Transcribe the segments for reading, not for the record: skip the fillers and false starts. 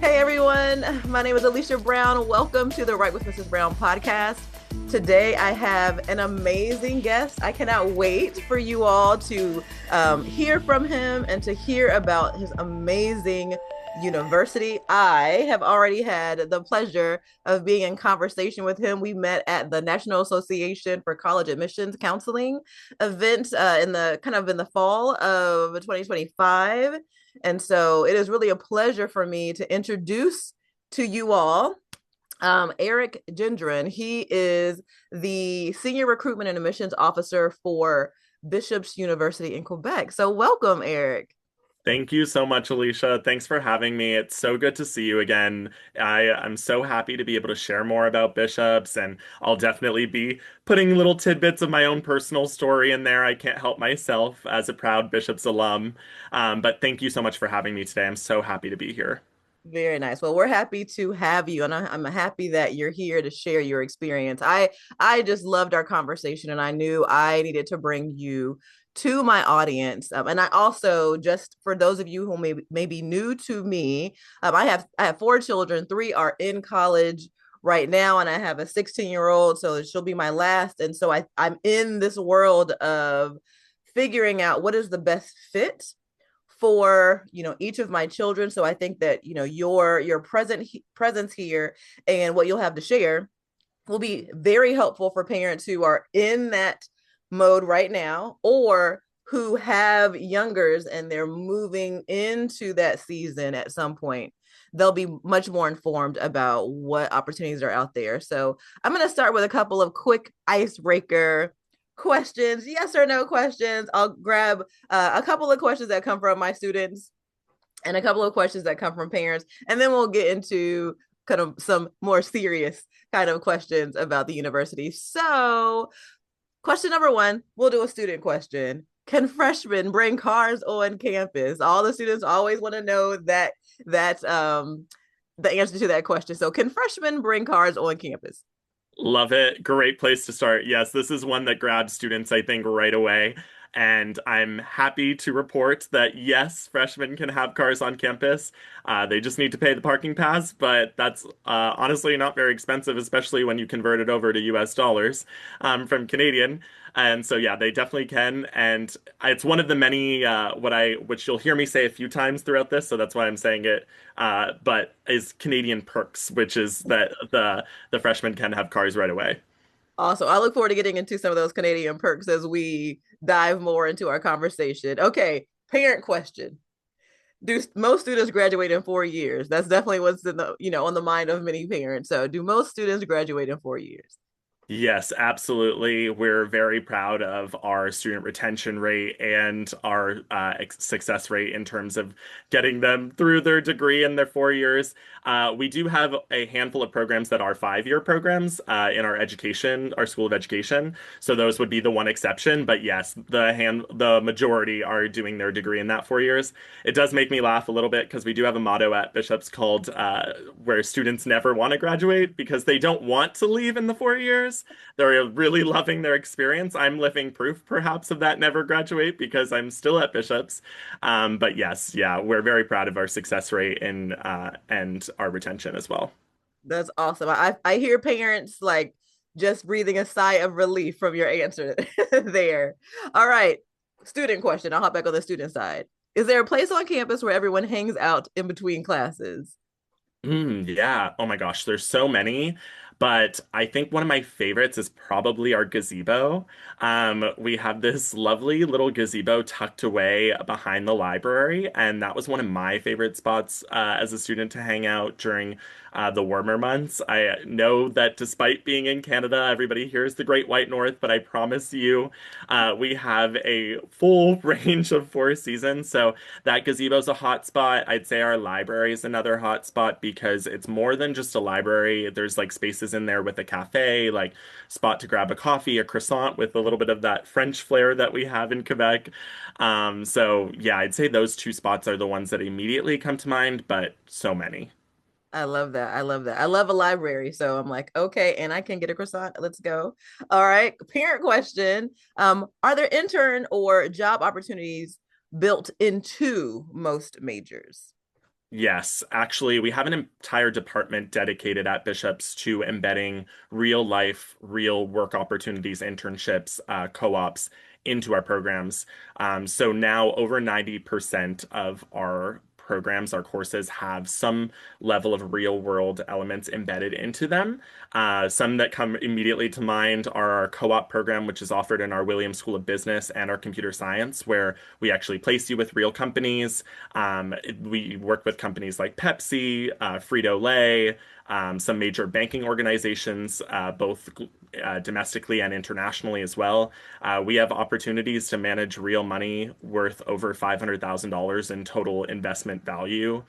Hey everyone, my name is Alicia Brown. Welcome to the Right with Mrs. Brown podcast. Today I have an amazing guest. I cannot wait for you all to hear from him and to hear about his amazing university. I have already had the pleasure of being in conversation with him. We met at the National Association for College Admissions Counseling event in the fall of 2025. And so it is really a pleasure for me to introduce to you all Eric Gendron. He is the Senior Recruitment and Admissions Officer for Bishop's University in Quebec. So welcome, Eric. Thank you so much, Alicia. Thanks for having me. It's so good to see you again. I'm so happy to be able to share more about bishops, and I'll definitely be putting little tidbits of my own personal story in there. I can't help myself as a proud Bishops alum. But thank you so much for having me today. I'm so happy to be here. Very nice. Well, we're happy to have you, and I'm happy that you're here to share your experience. I just loved our conversation, and I knew I needed to bring you to my audience. And I also, just for those of you who may be new to me, I have four children. Three are in college right now, and I have a 16-year-old, so she'll be my last. And so I'm in this world of figuring out what is the best fit for each of my children. So I think that your presence here and what you'll have to share will be very helpful for parents who are in that mode right now, or who have youngers and they're moving into that season at some point. They'll be much more informed about what opportunities are out there. So I'm going to start with a couple of quick icebreaker questions, yes or no questions. I'll grab a couple of questions that come from my students and a couple of questions that come from parents, and then we'll get into kind of some more serious kind of questions about the university. So question number one, we'll do a student question. Can freshmen bring cars on campus? All the students always want to know that the answer to that question. So can freshmen bring cars on campus? Love it. Great place to start. Yes, this is one that grabs students, I think, right away. And I'm happy to report that yes, freshmen can have cars on campus. They just need to pay the parking pass, but that's honestly not very expensive, especially when you convert it over to US dollars from Canadian. And so yeah, they definitely can. And it's one of the many which you'll hear me say a few times throughout this, so that's why I'm saying it. But is Canadian perks, which is that the freshmen can have cars right away. Also, I look forward to getting into some of those Canadian perks as we dive more into our conversation. Okay, parent question. Do most students graduate in 4 years? That's definitely what's in the, on the mind of many parents. So, do most students graduate in 4 years? Yes, absolutely. We're very proud of our student retention rate and our success rate in terms of getting them through their degree in their 4 years. We do have a handful of programs that are 5-year programs in our education, our School of Education. So those would be the one exception. But yes, the majority are doing their degree in that 4 years. It does make me laugh a little bit because we do have a motto at Bishop's called where students never want to graduate because they don't want to leave in the 4 years. They're really loving their experience. I'm living proof, perhaps, of that never graduate because I'm still at Bishop's. But yes, yeah, we're very proud of our success rate and our retention as well. That's awesome. I hear parents like just breathing a sigh of relief from your answer there. All right, student question. I'll hop back on the student side. Is there a place on campus where everyone hangs out in between classes? Yeah. Oh my gosh, there's so many. But I think one of my favorites is probably our gazebo. We have this lovely little gazebo tucked away behind the library, and that was one of my favorite spots as a student to hang out during the warmer months. I know that despite being in Canada, everybody hears the Great White North, but I promise you, we have a full range of 4 seasons. So that gazebo's a hot spot. I'd say our library is another hot spot because it's more than just a library. There's like spaces in there with a cafe, like spot to grab a coffee, a croissant with a little bit of that French flair that we have in Quebec. So yeah, I'd say those two spots are the ones that immediately come to mind, but so many. I love that. I love that. I love a library. So I'm like, okay, and I can get a croissant. Let's go. All right. Parent question. Are there intern or job opportunities built into most majors? Yes, actually, we have an entire department dedicated at Bishop's to embedding real life, real work opportunities, internships, co-ops into our programs. So now over 90% of our programs, our courses have some level of real world elements embedded into them. Some that come immediately to mind are our co-op program, which is offered in our Williams School of Business and our computer science, where we actually place you with real companies. We work with companies like Pepsi, Frito-Lay, some major banking organizations, both domestically and internationally as well. We have opportunities to manage real money worth over $500,000 in total investment value.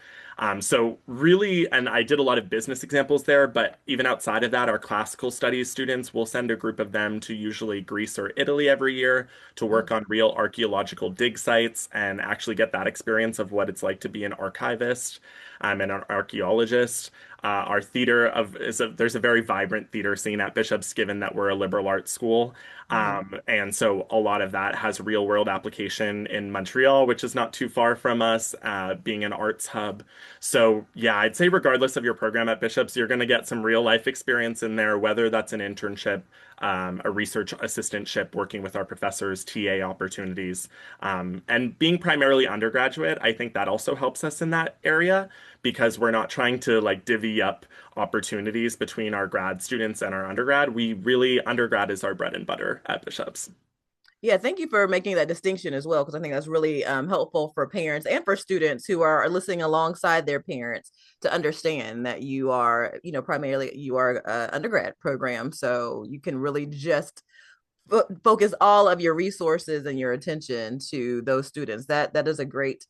So really, and I did a lot of business examples there, but even outside of that, our classical studies students will send a group of them to usually Greece or Italy every year to work on real archaeological dig sites and actually get that experience of what it's like to be an archivist and an archaeologist. Our theater there's a very vibrant theater scene at Bishop's, given that we're a liberal arts school. Mhm. And so a lot of that has real world application in Montreal, which is not too far from us, being an arts hub. So yeah, I'd say regardless of your program at Bishop's, you're going to get some real life experience in there, whether that's an internship, a research assistantship working with our professors, TA opportunities, and being primarily undergraduate. I think that also helps us in that area because we're not trying to like divvy up opportunities between our grad students and our undergrad. We really, undergrad is our bread and butter at Bishop's. Yeah, thank you for making that distinction as well, because I think that's really helpful for parents and for students who are listening alongside their parents to understand that you are, primarily you are a undergrad program, so you can really just focus all of your resources and your attention to those students. That is a great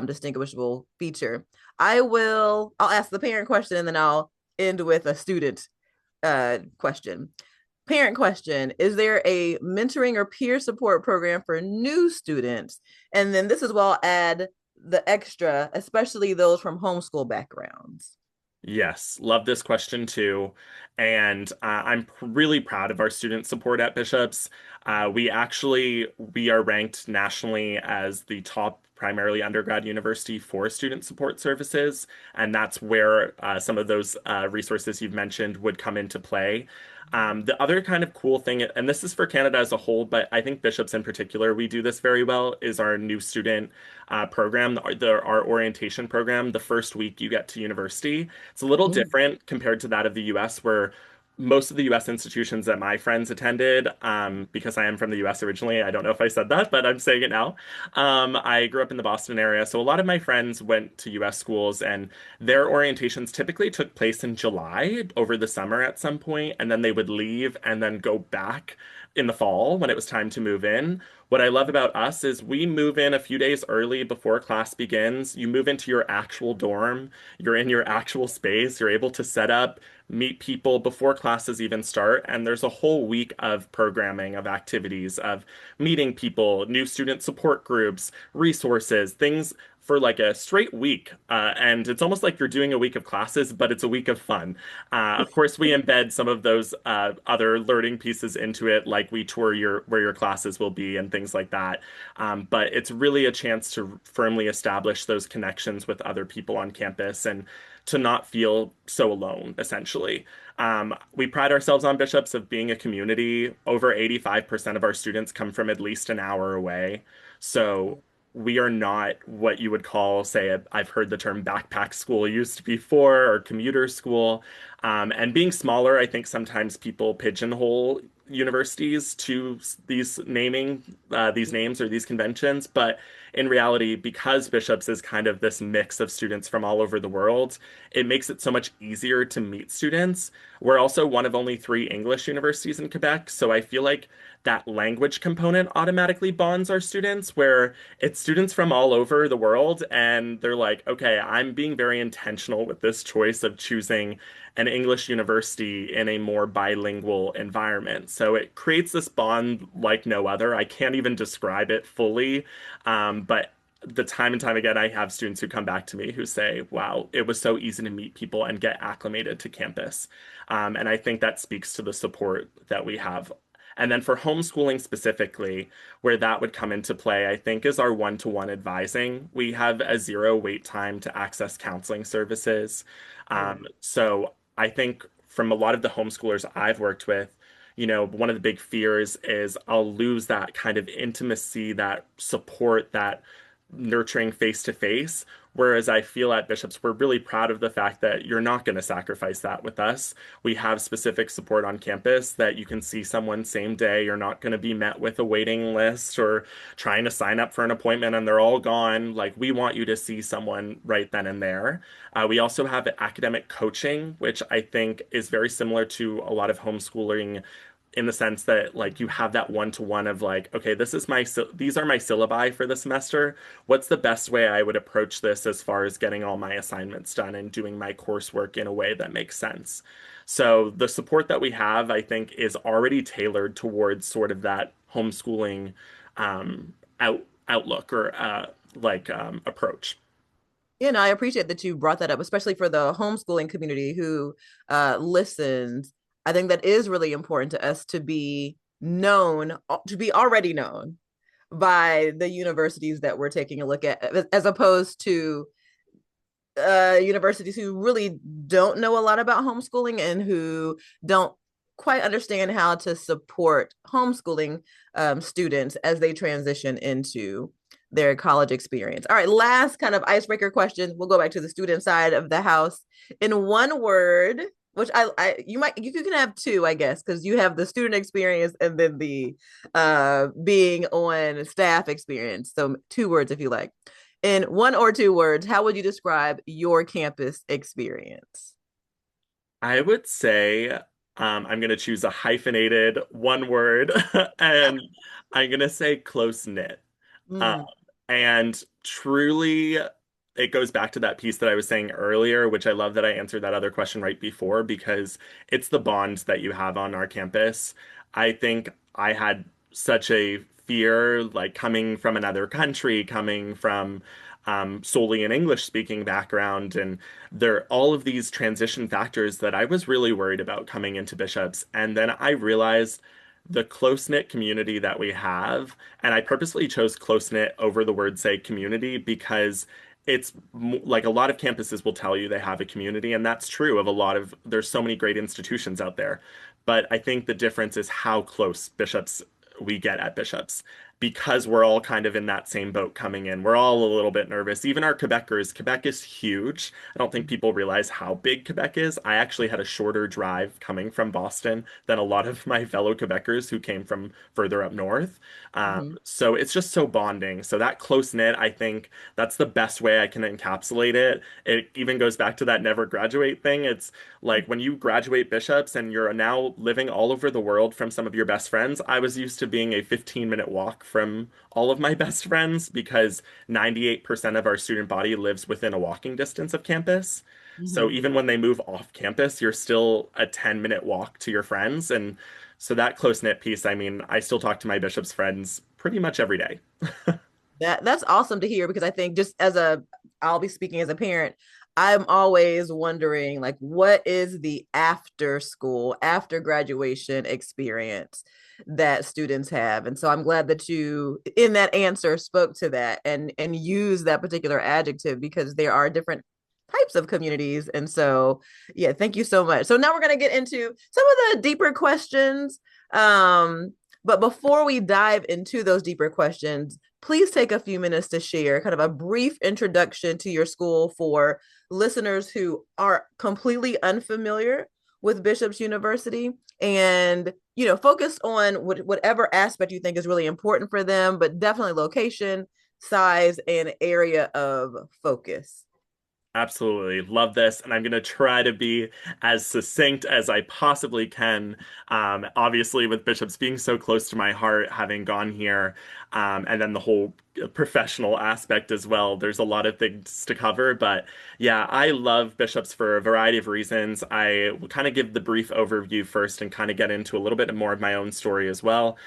distinguishable feature. I'll ask the parent question and then I'll end with a student question. Parent question: is there a mentoring or peer support program for new students? And then this as well, add the extra, especially those from homeschool backgrounds. Yes, love this question too. And I'm really proud of our student support at Bishop's. We are ranked nationally as the top primarily undergrad university for student support services, and that's where some of those resources you've mentioned would come into play. The other kind of cool thing, and this is for Canada as a whole, but I think Bishop's in particular, we do this very well, is our new student program, our orientation program. The first week you get to university, it's a little Mm-hmm. different compared to that of the US, where most of the US institutions that my friends attended, because I am from the US originally, I don't know if I said that, but I'm saying it now. I grew up in the Boston area, so a lot of my friends went to US schools, and their orientations typically took place in July over the summer at some point, and then they would leave and then go back in the fall when it was time to move in. What I love about us is we move in a few days early before class begins. You move into your actual dorm, you're in your actual space, you're able to set up, meet people before classes even start, and there's a whole week of programming, of activities, of meeting people, new student support groups, resources, things for like a straight week. And it's almost like you're doing a week of classes, but it's a week of fun. Of course, we embed some of those other learning pieces into it, like we tour where your classes will be and things like that. But it's really a chance to firmly establish those connections with other people on campus and to not feel so alone, essentially. We pride ourselves on Bishops of being a community. Over 85% of our students come from at least an hour away. So we are not what you would call, say, I've heard the term backpack school used before, or commuter school. And being smaller, I think sometimes people pigeonhole universities to these names or these conventions. But in reality, because Bishops is kind of this mix of students from all over the world, it makes it so much easier to meet students. We're also one of only three English universities in Quebec, so I feel like that language component automatically bonds our students, where it's students from all over the world, and they're like, okay, I'm being very intentional with this choice of choosing an English university in a more bilingual environment. So it creates this bond like no other. I can't even describe it fully, but the time and time again, I have students who come back to me who say, wow, it was so easy to meet people and get acclimated to campus. And I think that speaks to the support that we have And then for homeschooling specifically, where that would come into play, I think is our one-to-one advising. We have a zero wait time to access counseling services. Mm. So I think from a lot of the homeschoolers I've worked with, one of the big fears is I'll lose that kind of intimacy, that support, that nurturing face to face. Whereas I feel at Bishops, we're really proud of the fact that you're not going to sacrifice that with us. We have specific support on campus that you can see someone same day. You're not going to be met with a waiting list or trying to sign up for an appointment and they're all gone. Like, we want you to see someone right then and there. We also have academic coaching, which I think is very similar to a lot of homeschooling in the sense that like you have that one-to-one of like, okay, these are my syllabi for the semester. What's the best way I would approach this as far as getting all my assignments done and doing my coursework in a way that makes sense? So the support that we have, I think, is already tailored towards sort of that homeschooling outlook or approach. I appreciate that you brought that up, especially for the homeschooling community who listens. I think that is really important to us to be known, to be already known by the universities that we're taking a look at, as opposed to universities who really don't know a lot about homeschooling and who don't quite understand how to support homeschooling students as they transition into their college experience. All right, last kind of icebreaker question. We'll go back to the student side of the house. In one word, which you can have two, I guess, because you have the student experience and then the being on staff experience. So 2 words if you like. In 1 or 2 words, how would you describe your campus experience? I would say I'm going to choose a hyphenated one word, and I'm going to say close knit. Um, Mm, and truly, it goes back to that piece that I was saying earlier, which I love that I answered that other question right before because it's the bond that you have on our campus. I think I had such a fear, like coming from another country, coming from solely an English speaking background, and there are all of these transition factors that I was really worried about coming into Bishops. And then I realized the close-knit community that we have, and I purposely chose close-knit over the word say community because like a lot of campuses will tell you they have a community, and that's true of there's so many great institutions out there. But I think the difference is how close Bishops we get at Bishops because we're all kind of in that same boat coming in. We're all a little bit nervous. Even our Quebecers, Quebec is huge. I don't think people realize how big Quebec is. I actually had a shorter drive coming from Boston than a lot of my fellow Quebecers who came from further up north. mhm. So it's just so bonding. So that close knit, I think that's the best way I can encapsulate it. It even goes back to that never graduate thing. It's like when you graduate Bishops and you're now living all over the world from some of your best friends. I was used to being a 15-minute walk from all of my best friends because 98% of our student body lives within a walking distance of campus. So Mhm. even when they move off campus, you're still a 10-minute walk to your friends. And so that close-knit piece, I mean, I still talk to my Bishop's friends pretty much every day. That's awesome to hear because I think just as a I'll be speaking as a parent, I'm always wondering like what is the after school, after graduation experience that students have. And so I'm glad that you in that answer spoke to that and use that particular adjective because there are different types of communities. And so yeah, thank you so much. So now we're going to get into some of the deeper questions. But before we dive into those deeper questions, please take a few minutes to share kind of a brief introduction to your school for listeners who are completely unfamiliar with Bishop's University and focus on whatever aspect you think is really important for them, but definitely location, size, and area of focus. Absolutely. Love this. And I'm going to try to be as succinct as I possibly can. Obviously, with Bishops being so close to my heart, having gone here, and then the whole professional aspect as well, there's a lot of things to cover. But yeah, I love Bishops for a variety of reasons. I will kind of give the brief overview first and kind of get into a little bit more of my own story as well.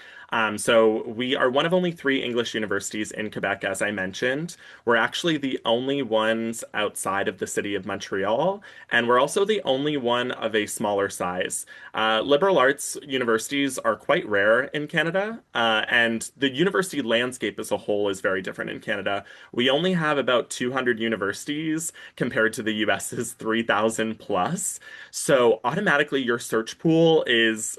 So we are one of only three English universities in Quebec, as I mentioned. We're actually the only ones outside of the city of Montreal, and we're also the only one of a smaller size. Liberal arts universities are quite rare in Canada, and the university landscape as a whole is very different in Canada. We only have about 200 universities compared to the US's 3,000 plus. So automatically your search pool is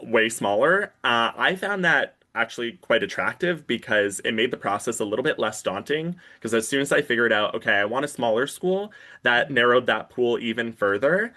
way smaller. I found that actually quite attractive because it made the process a little bit less daunting. Because as soon as I figured out, okay, I want a smaller school, that narrowed that pool even further.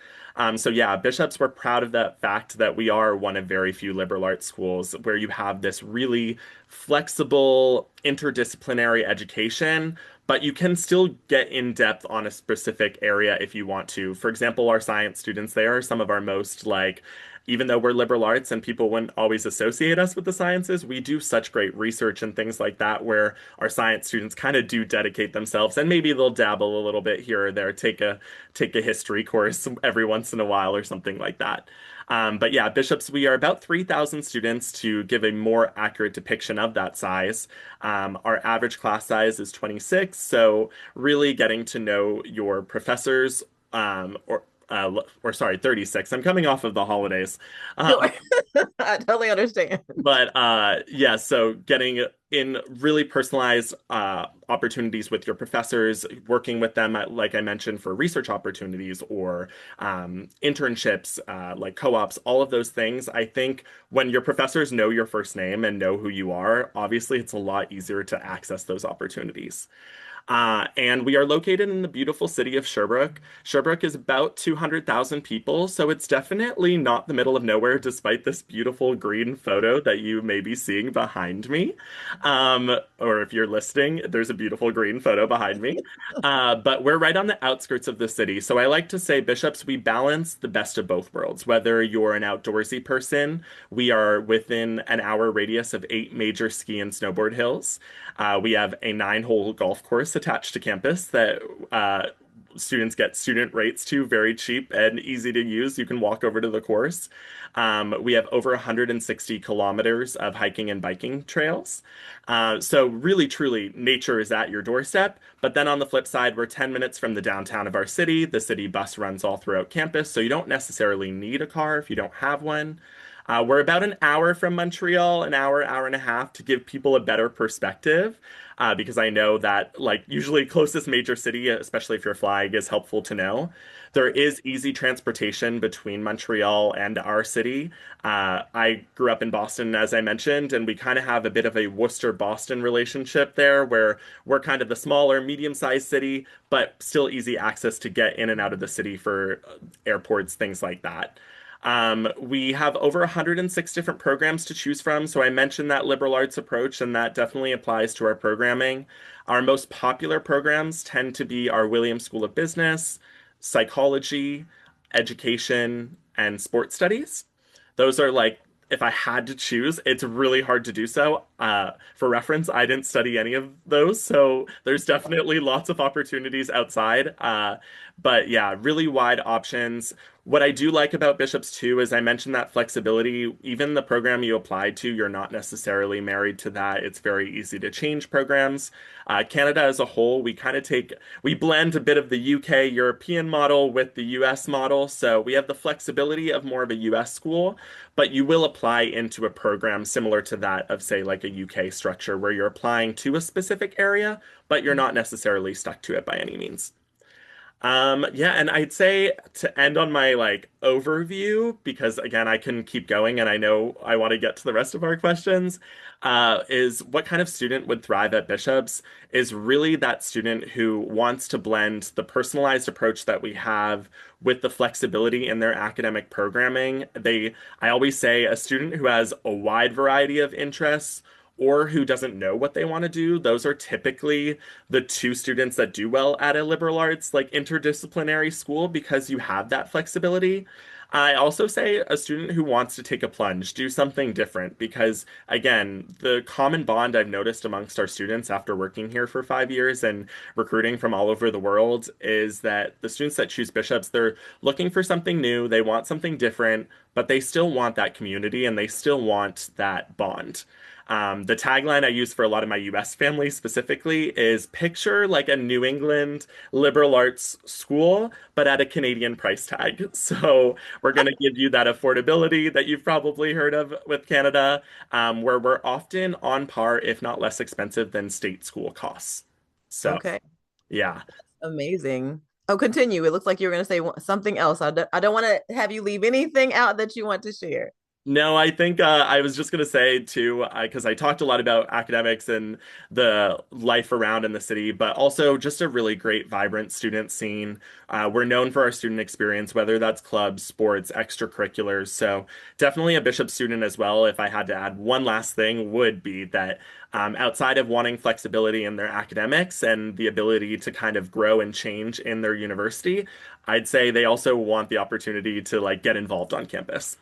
So yeah, Bishops were proud of that fact that we are one of very few liberal arts schools where you have this really flexible interdisciplinary education, but you can still get in depth on a specific area if you want to. For example, our science students, they are some of our most like, even though we're liberal arts and people wouldn't always associate us with the sciences, we do such great research and things like that where our science students kind of do dedicate themselves and maybe they'll dabble a little bit here or there, take a history course every once in a while or something like that. But yeah, Bishops, we are about 3,000 students to give a more accurate depiction of that size. Our average class size is 26, so really getting to know your professors, or sorry, 36. I'm coming off of the holidays. Sure. Um, I totally understand. but yeah, so getting in really personalized opportunities with your professors, working with them, like I mentioned, for research opportunities or internships, like co-ops, all of those things. I think when your professors know your first name and know who you are, obviously it's a lot easier to access those opportunities. And we are located in the beautiful city of Sherbrooke. Sherbrooke is about 200,000 people, so it's definitely not the middle of nowhere, despite this beautiful green photo that you may be seeing behind me. Or if you're listening, there's a beautiful green photo behind me. But we're right on the outskirts of the city. So I like to say, Bishops, we balance the best of both worlds. Whether you're an outdoorsy person, we are within an hour radius of 8 major ski and snowboard hills. We have a 9-hole golf course attached to campus that students get student rates to, very cheap and easy to use. You can walk over to the course. We have over 160 kilometers of hiking and biking trails. So really, truly, nature is at your doorstep. But then on the flip side, we're 10 minutes from the downtown of our city. The city bus runs all throughout campus, so you don't necessarily need a car if you don't have one. We're about an hour from Montreal, an hour, hour and a half to give people a better perspective. Because I know that, like, usually closest major city, especially if you're flying, is helpful to know. There is easy transportation between Montreal and our city. I grew up in Boston, as I mentioned, and we kind of have a bit of a Worcester-Boston relationship there, where we're kind of the smaller, medium-sized city, but still easy access to get in and out of the city for airports, things like that. We have over 106 different programs to choose from. So I mentioned that liberal arts approach, and that definitely applies to our programming. Our most popular programs tend to be our Williams School of Business, psychology, education, and sports studies. Those are like, if I had to choose, it's really hard to do so. For reference, I didn't study any of those, so there's definitely lots of opportunities outside. But yeah, really wide options. What I do like about Bishops too is I mentioned that flexibility. Even the program you applied to, you're not necessarily married to that. It's very easy to change programs. Canada as a whole, we blend a bit of the UK European model with the US model. So we have the flexibility of more of a US school, but you will apply into a program similar to that of, say, like a UK structure where you're applying to a specific area, but you're not necessarily stuck to it by any means. Yeah, and I'd say to end on my like overview, because again, I can keep going and I know I want to get to the rest of our questions, is what kind of student would thrive at Bishop's is really that student who wants to blend the personalized approach that we have with the flexibility in their academic programming. I always say a student who has a wide variety of interests or who doesn't know what they want to do, those are typically the two students that do well at a liberal arts, like interdisciplinary school, because you have that flexibility. I also say a student who wants to take a plunge, do something different, because again, the common bond I've noticed amongst our students after working here for 5 years and recruiting from all over the world is that the students that choose bishops, they're looking for something new, they want something different, but they still want that community and they still want that bond. The tagline I use for a lot of my US family specifically is picture like a New England liberal arts school, but at a Canadian price tag. So we're going to give you that affordability that you've probably heard of with Canada, where we're often on par, if not less expensive than state school costs. So, Okay, yeah. amazing. Oh, continue. It looks like you were going to say something else. I don't want to have you leave anything out that you want to share. No, I think I was just going to say too, because I talked a lot about academics and the life around in the city, but also just a really great, vibrant student scene. We're known for our student experience, whether that's clubs, sports, extracurriculars. So definitely a Bishop student as well. If I had to add one last thing, would be that outside of wanting flexibility in their academics and the ability to kind of grow and change in their university, I'd say they also want the opportunity to like get involved on campus.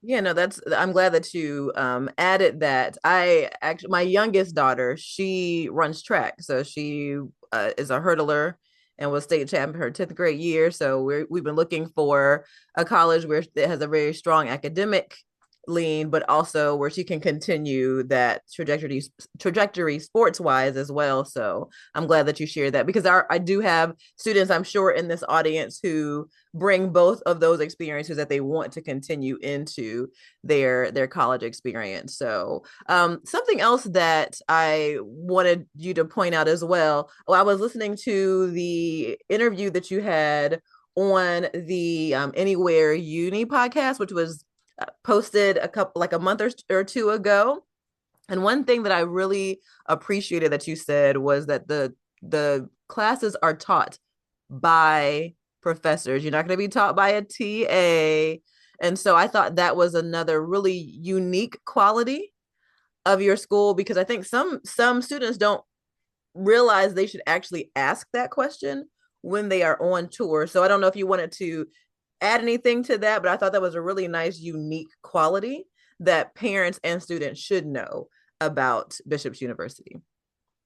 Yeah, no, I'm glad that you added that. I actually my youngest daughter, she runs track. So she is a hurdler and was state champion her 10th grade year. So we've been looking for a college where it has a very strong academic lean, but also where she can continue that trajectory sports wise as well. So I'm glad that you shared that because I do have students, I'm sure, in this audience who bring both of those experiences that they want to continue into their college experience. So something else that I wanted you to point out as well. Well, I was listening to the interview that you had on the Anywhere Uni podcast, which was posted a couple like a month or two ago. And one thing that I really appreciated that you said was that the classes are taught by professors. You're not going to be taught by a TA. And so I thought that was another really unique quality of your school because I think some students don't realize they should actually ask that question when they are on tour. So I don't know if you wanted to add anything to that, but I thought that was a really nice, unique quality that parents and students should know about Bishop's University.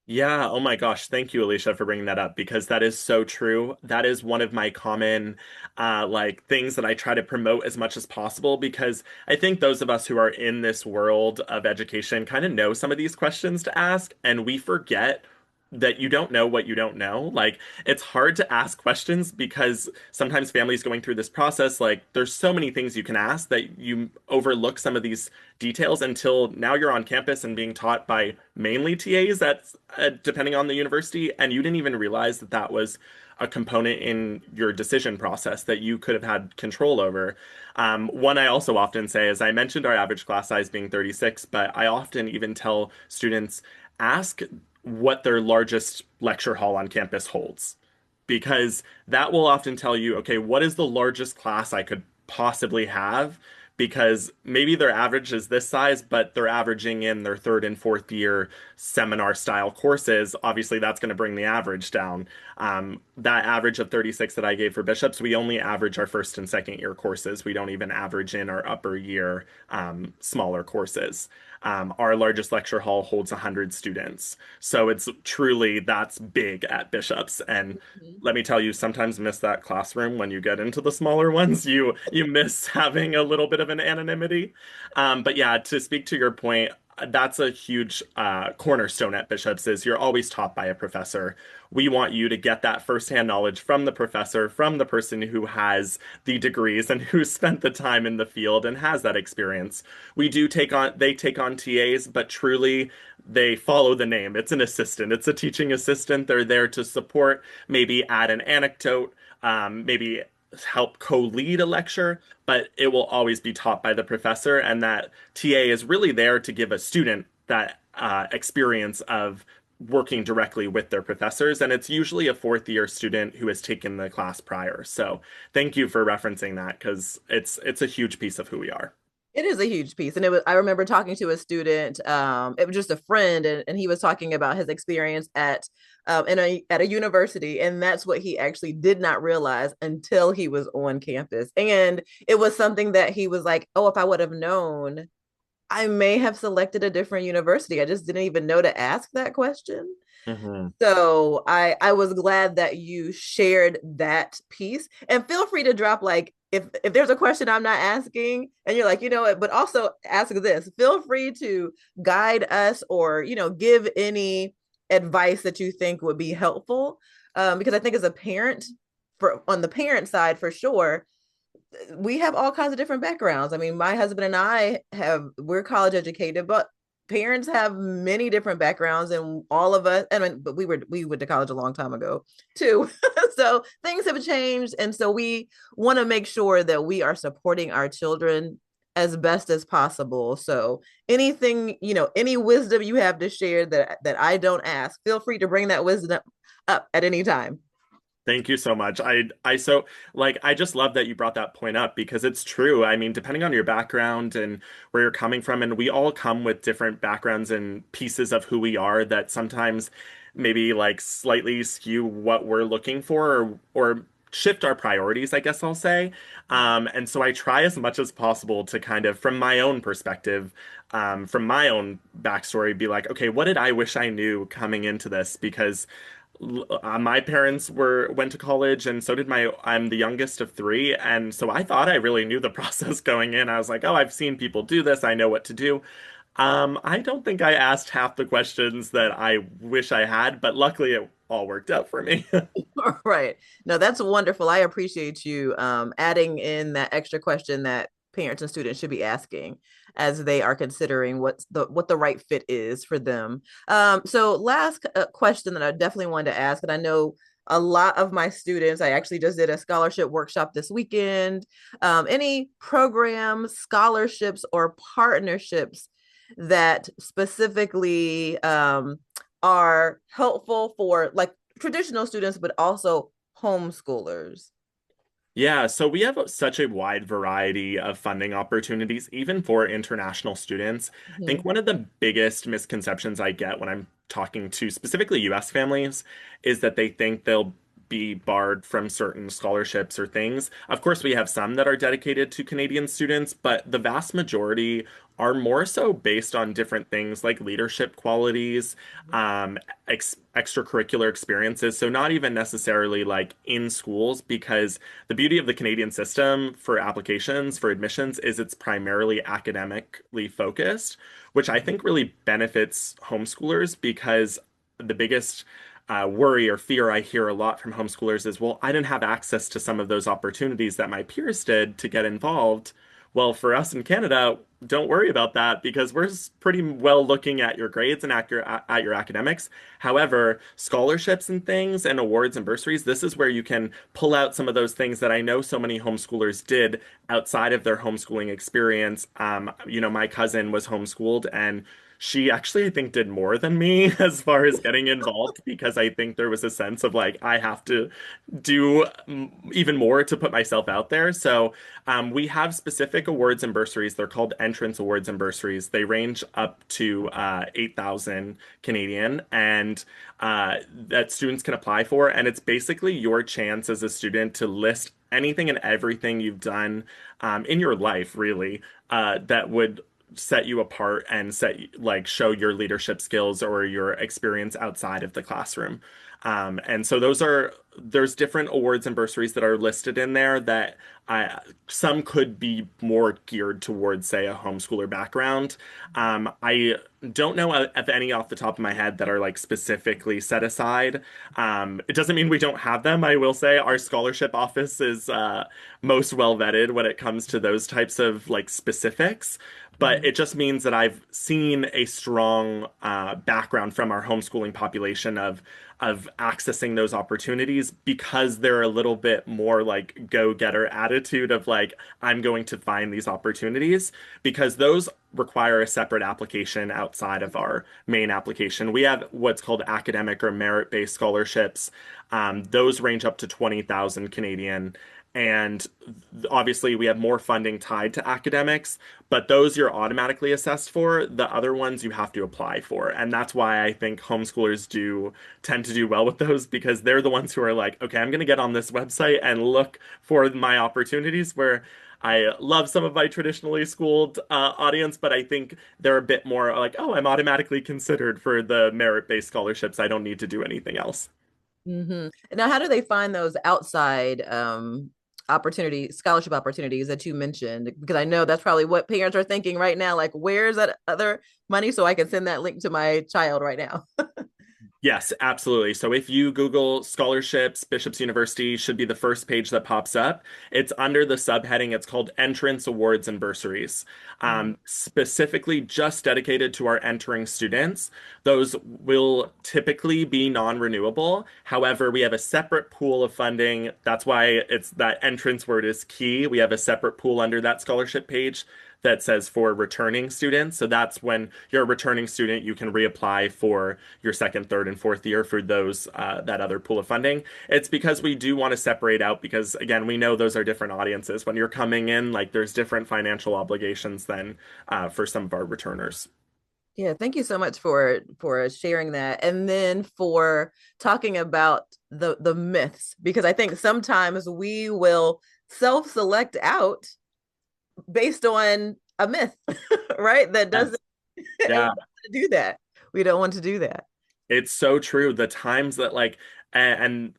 Yeah, oh my gosh, thank you, Alicia, for bringing that up because that is so true. That is one of my common like things that I try to promote as much as possible because I think those of us who are in this world of education kind of know some of these questions to ask, and we forget that you don't know what you don't know. Like it's hard to ask questions because sometimes families going through this process, like there's so many things you can ask that you overlook some of these details until now you're on campus and being taught by mainly TAs that's depending on the university, and you didn't even realize that that was a component in your decision process that you could have had control over. One I also often say is I mentioned our average class size being 36, but I often even tell students ask what their largest lecture hall on campus holds because that will often tell you, okay, what is the largest class I could possibly have? Because maybe their average is this size, but they're averaging in their third and fourth year seminar style courses. Obviously, that's going to bring the average down. That average of 36 that I gave for bishops, we only average our first and second year courses. We don't even average in our upper year smaller courses. Our largest lecture hall holds 100 students. So it's truly that's big at bishops. And Mhm. let me tell you, sometimes miss that classroom when you get into the smaller ones. You miss having a little bit of an anonymity. But yeah, to speak to your point, that's a huge cornerstone at Bishops is you're always taught by a professor. We want you to get that firsthand knowledge from the professor, from the person who has the degrees and who spent the time in the field and has that experience. They take on TAs, but truly they follow the name. It's an assistant. It's a teaching assistant. They're there to support, maybe add an anecdote, maybe help co-lead a lecture, but it will always be taught by the professor, and that TA is really there to give a student that experience of working directly with their professors, and it's usually a fourth year student who has taken the class prior. So thank you for referencing that because it's a huge piece of who we are. It is a huge piece. And I remember talking to a student, it was just a friend, and he was talking about his experience at a university. And that's what he actually did not realize until he was on campus. And it was something that he was like, oh, if I would have known, I may have selected a different university. I just didn't even know to ask that question. Hmm. So I was glad that you shared that piece. And feel free to drop, like, if there's a question I'm not asking and you're like, you know what, but also ask this. Feel free to guide us, or give any advice that you think would be helpful. Because I think as a parent, for on the parent side for sure, we have all kinds of different backgrounds. I mean, my husband and we're college educated, but parents have many different backgrounds, and all of us, I mean, but we went to college a long time ago too. So things have changed. And so we want to make sure that we are supporting our children as best as possible. So anything, any wisdom you have to share that I don't ask, feel free to bring that wisdom up at any time. Thank you so much. I just love that you brought that point up because it's true. I mean, depending on your background and where you're coming from, and we all come with different backgrounds and pieces of who we are that sometimes maybe like slightly skew what we're looking for or shift our priorities, I guess I'll say. And so I try as much as possible to kind of, from my own perspective, from my own backstory, be like, okay, what did I wish I knew coming into this? Because my parents were went to college, and so did my I'm the youngest of three, and so I thought I really knew the process going in. I was like, oh, I've seen people do this, I know what to do. I don't think I asked half the questions that I wish I had, but luckily it all worked out for me. Right. No, that's wonderful. I appreciate you adding in that extra question that parents and students should be asking as they are considering what the right fit is for them. So last question that I definitely wanted to ask, and I know a lot of my students, I actually just did a scholarship workshop this weekend. Any programs, scholarships, or partnerships that specifically are helpful for, like, traditional students, but also homeschoolers? Yeah, so we have such a wide variety of funding opportunities, even for international students. I think Mhm. one of the biggest misconceptions I get when I'm talking to specifically US families is that they think they'll be barred from certain scholarships or things. Of course, we have some that are dedicated to Canadian students, but the vast majority are more so based on different things like leadership qualities, extracurricular experiences. So, not even necessarily like in schools, because the beauty of the Canadian system for applications for admissions is it's primarily academically focused, which I think really benefits homeschoolers because the biggest worry or fear I hear a lot from homeschoolers is, well, I didn't have access to some of those opportunities that my peers did to get involved. Well, for us in Canada, don't worry about that because we're pretty well looking at your grades and at your academics. However, scholarships and things and awards and bursaries, this is where you can pull out some of those things that I know so many homeschoolers did outside of their homeschooling experience. My cousin was homeschooled and she actually, I think, did more than me as far as getting involved because I think there was a sense of like, I have to do even more to put myself out there. So we have specific awards and bursaries. They're called entrance awards and bursaries. They range up to 8,000 Canadian, and that students can apply for. And it's basically your chance as a student to list anything and everything you've done in your life, really, that would set you apart and show your leadership skills or your experience outside of the classroom. And so there's different awards and bursaries that are listed in there that some could be more geared towards, say, a homeschooler background. I don't know of any off the top of my head that are like specifically set aside. It doesn't mean we don't have them. I will say our scholarship office is most well vetted when it comes to those types of like specifics. But Mhm. it just means that I've seen a strong background from our homeschooling population of accessing those opportunities because they're a little bit more like go-getter attitude of like, I'm going to find these opportunities because those require a separate application outside of our main application. We have what's called academic or merit-based scholarships. Those range up to 20,000 Canadian. And obviously, we have more funding tied to academics, but those you're automatically assessed for. The other ones you have to apply for. And that's why I think homeschoolers do tend to do well with those because they're the ones who are like, okay, I'm going to get on this website and look for my opportunities where I love some of my traditionally schooled audience, but I think they're a bit more like, oh, I'm automatically considered for the merit-based scholarships. I don't need to do anything else. Hmm. Now, how do they find those outside scholarship opportunities that you mentioned? Because I know that's probably what parents are thinking right now. Like, where's that other money so I can send that link to my child right now? Yes, absolutely. So if you Google scholarships, Bishop's University should be the first page that pops up. It's under the subheading. It's called Entrance Awards and Bursaries, Mhm. specifically just dedicated to our entering students. Those will typically be non-renewable. However, we have a separate pool of funding. That's why it's that entrance word is key. We have a separate pool under that scholarship page that says for returning students. So that's when you're a returning student, you can reapply for your second, third, and fourth year for those that other pool of funding. It's because we do want to separate out because again, we know those are different audiences. When you're coming in, like there's different financial obligations than for some of our returners. Yeah, thank you so much for sharing that. And then for talking about the myths, because I think sometimes we will self-select out based on a myth, right? That doesn't, Yes. and we Yeah. don't want to do that. We don't want to do that. It's so true. The times that like and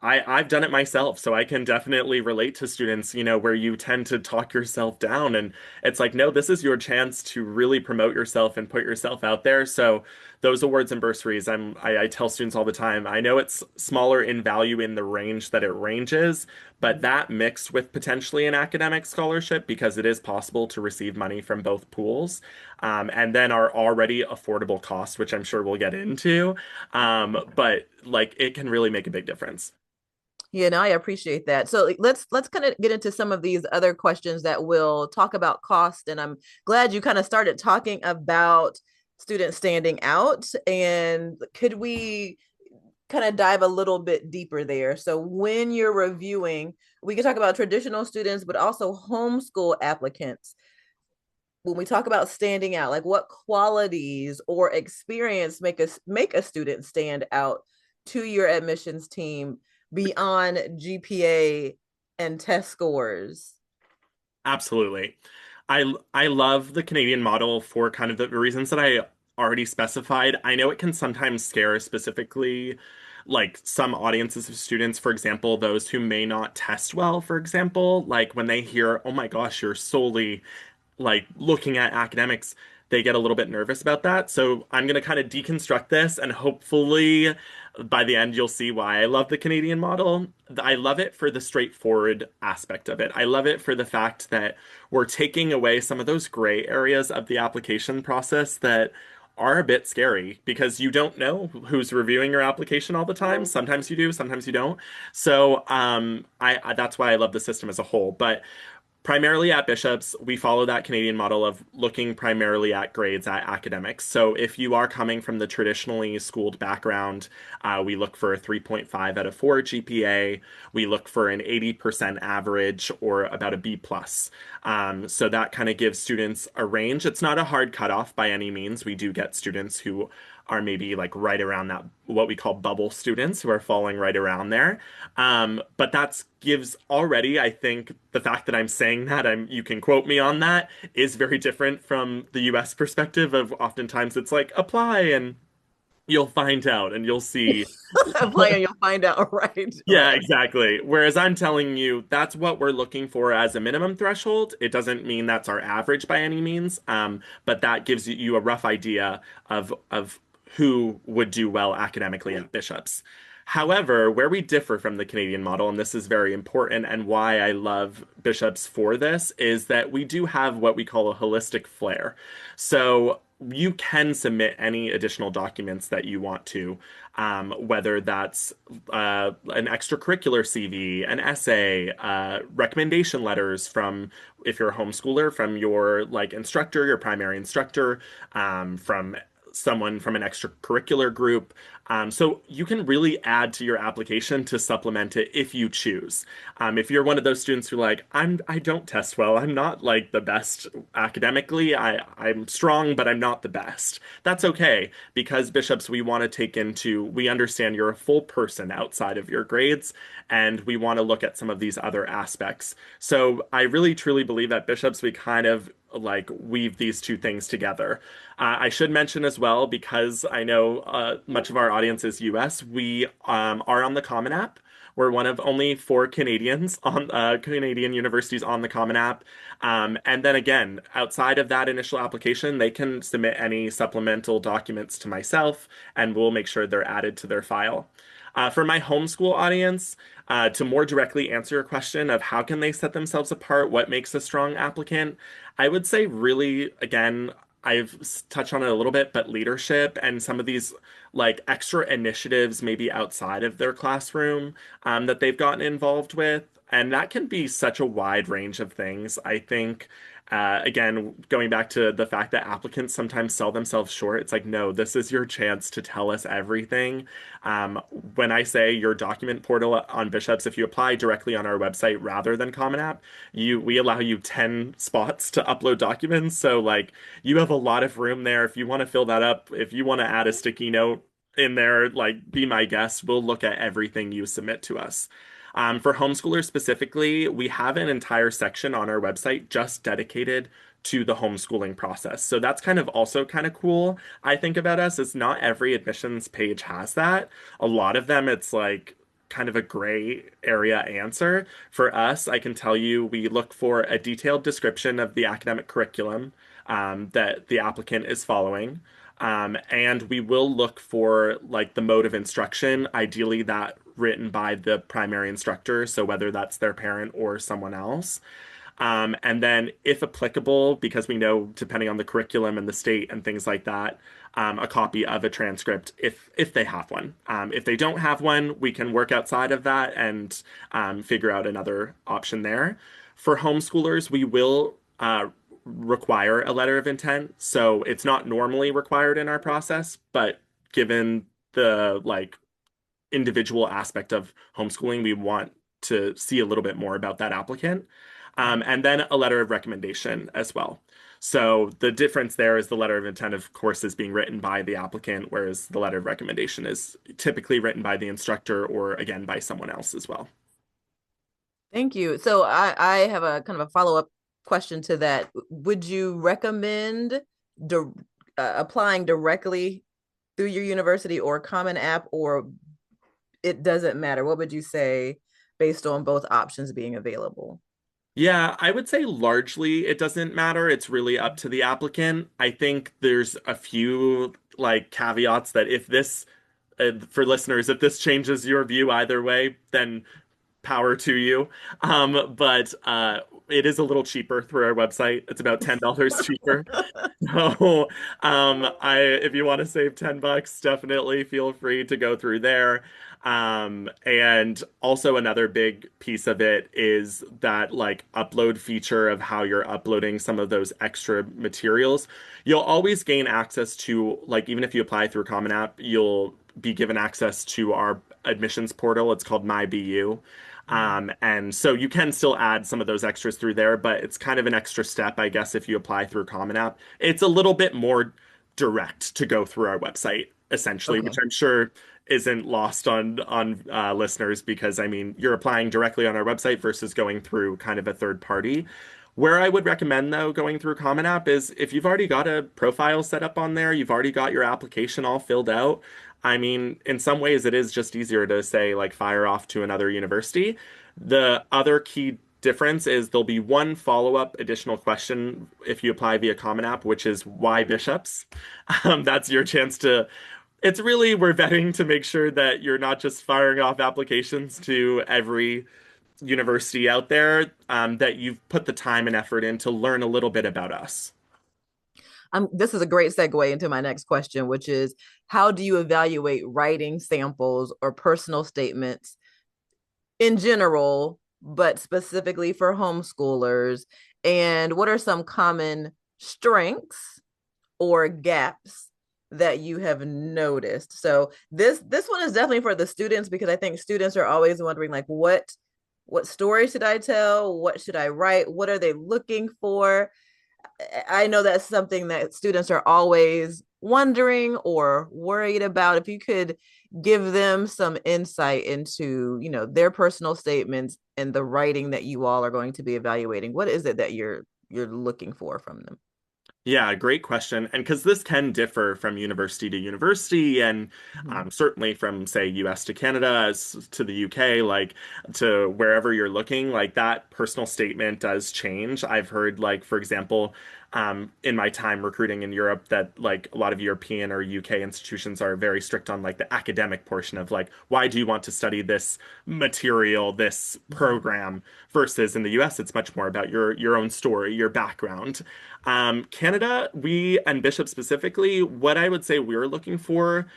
I've done it myself, so I can definitely relate to students, where you tend to talk yourself down and it's like, no, this is your chance to really promote yourself and put yourself out there. So those awards and bursaries, I tell students all the time, I know it's smaller in value in the range that it ranges, but that mixed with potentially an academic scholarship, because it is possible to receive money from both pools, and then our already affordable cost, which I'm sure we'll get into. But like it can really make a big difference. Yeah, no, I appreciate that. So let's kind of get into some of these other questions that will talk about cost. And I'm glad you kind of started talking about students standing out. And could we kind of dive a little bit deeper there? So when you're reviewing, we can talk about traditional students, but also homeschool applicants. When we talk about standing out, like what qualities or experience make a student stand out to your admissions team beyond GPA and test scores? Absolutely. I love the Canadian model for kind of the reasons that I already specified. I know it can sometimes scare specifically like some audiences of students, for example, those who may not test well, for example, like when they hear, "Oh my gosh, you're solely like looking at academics," they get a little bit nervous about that. So I'm going to kind of deconstruct this and hopefully by the end you'll see why I love the Canadian model. I love it for the straightforward aspect of it. I love it for the fact that we're taking away some of those gray areas of the application process that are a bit scary because you don't know who's reviewing your application all the time. Sometimes you do, sometimes you don't. So I that's why I love the system as a whole. But primarily at Bishop's, we follow that Canadian model of looking primarily at grades at academics. So if you are coming from the traditionally schooled background, we look for a 3.5 out of 4 GPA. We look for an 80% average or about a B plus. So that kind of gives students a range. It's not a hard cutoff by any means. We do get students who are maybe like right around that, what we call bubble students who are falling right around there. But that gives already, I think, the fact that I'm saying that, you can quote me on that, is very different from the US perspective of oftentimes it's like apply and you'll find out and you'll see. Apply and you'll find out. Right, Yeah, right. exactly. Whereas I'm telling you, that's what we're looking for as a minimum threshold. It doesn't mean that's our average by any means, but that gives you a rough idea of who would do well academically at Bishop's. However, where we differ from the Canadian model, and this is very important and why I love Bishop's for this, is that we do have what we call a holistic flair. So you can submit any additional documents that you want to, whether that's an extracurricular CV, an essay, recommendation letters from, if you're a homeschooler, from your like instructor, your primary instructor, from someone from an extracurricular group. So you can really add to your application to supplement it if you choose. If you're one of those students who like, I don't test well, I'm not like the best academically, I'm strong, but I'm not the best. That's okay because bishops, we understand you're a full person outside of your grades, and we want to look at some of these other aspects. So I really truly believe that bishops, we kind of like weave these two things together. I should mention as well, because I know much of our audience is US, we are on the Common App. We're one of only four Canadians on Canadian universities on the Common App. And then again, outside of that initial application, they can submit any supplemental documents to myself, and we'll make sure they're added to their file. For my homeschool audience, to more directly answer your question of how can they set themselves apart, what makes a strong applicant, I would say really, again, I've touched on it a little bit, but leadership and some of these like extra initiatives maybe outside of their classroom that they've gotten involved with. And that can be such a wide range of things. I think, again, going back to the fact that applicants sometimes sell themselves short, it's like, no, this is your chance to tell us everything. When I say your document portal on Bishops, if you apply directly on our website rather than Common App, we allow you 10 spots to upload documents. So like you have a lot of room there. If you want to fill that up, if you want to add a sticky note in there, like be my guest. We'll look at everything you submit to us. For homeschoolers specifically, we have an entire section on our website just dedicated to the homeschooling process. So that's kind of also kind of cool. I think about us is not every admissions page has that. A lot of them, it's like kind of a gray area answer. For us, I can tell you we look for a detailed description of the academic curriculum that the applicant is following. And we will look for like the mode of instruction, ideally that written by the primary instructor, so whether that's their parent or someone else. And then, if applicable, because we know depending on the curriculum and the state and things like that, a copy of a transcript if they have one. If they don't have one, we can work outside of that and figure out another option there. For homeschoolers, we will require a letter of intent. So it's not normally required in our process, but given the like individual aspect of homeschooling, we want to see a little bit more about that applicant. And then a letter of recommendation as well. So the difference there is the letter of intent, of course, is being written by the applicant, whereas the letter of recommendation is typically written by the instructor or again by someone else as well. Thank you. So I have a kind of a follow-up question to that. Would you recommend di applying directly through your university or Common App, or it doesn't matter? What would you say based on both options being available? Yeah, I would say largely it doesn't matter. It's really up to the applicant. I think there's a few like caveats that if this, for listeners, if this changes your view either way, then power to you. But it is a little cheaper through our website. It's about $10 cheaper. So, if you want to save $10, definitely feel free to go through there. And also another big piece of it is that like upload feature of how you're uploading some of those extra materials. You'll always gain access to, like, even if you apply through Common App, you'll be given access to our admissions portal. It's called MyBU. And so you can still add some of those extras through there, but it's kind of an extra step, I guess, if you apply through Common App. It's a little bit more direct to go through our website, essentially, which Okay. I'm sure isn't lost on listeners because I mean you're applying directly on our website versus going through kind of a third party. Where I would recommend though going through Common App is if you've already got a profile set up on there, you've already got your application all filled out. I mean, in some ways it is just easier to say like fire off to another university. The other key difference is there'll be one follow-up additional question if you apply via Common App, which is why bishops? That's your chance to it's really we're vetting to make sure that you're not just firing off applications to every university out there, that you've put the time and effort in to learn a little bit about us. This is a great segue into my next question, which is how do you evaluate writing samples or personal statements in general, but specifically for homeschoolers? And what are some common strengths or gaps that you have noticed? So this one is definitely for the students, because I think students are always wondering, like, what story should I tell? What should I write? What are they looking for? I know that's something that students are always wondering or worried about. If you could give them some insight into, their personal statements and the writing that you all are going to be evaluating, what is it that you're looking for from them? Yeah, great question. And because this can differ from university to university, and Mhm. certainly from, say, US to Canada to the UK, like to wherever you're looking, like that personal statement does change. I've heard, like, for example, in my time recruiting in Europe, that like a lot of European or UK institutions are very strict on like the academic portion of like, why do you want to study this material, this Mhm. program, versus in the US, it's much more about your own story, your background. Canada, we and Bishop specifically, what I would say we're looking for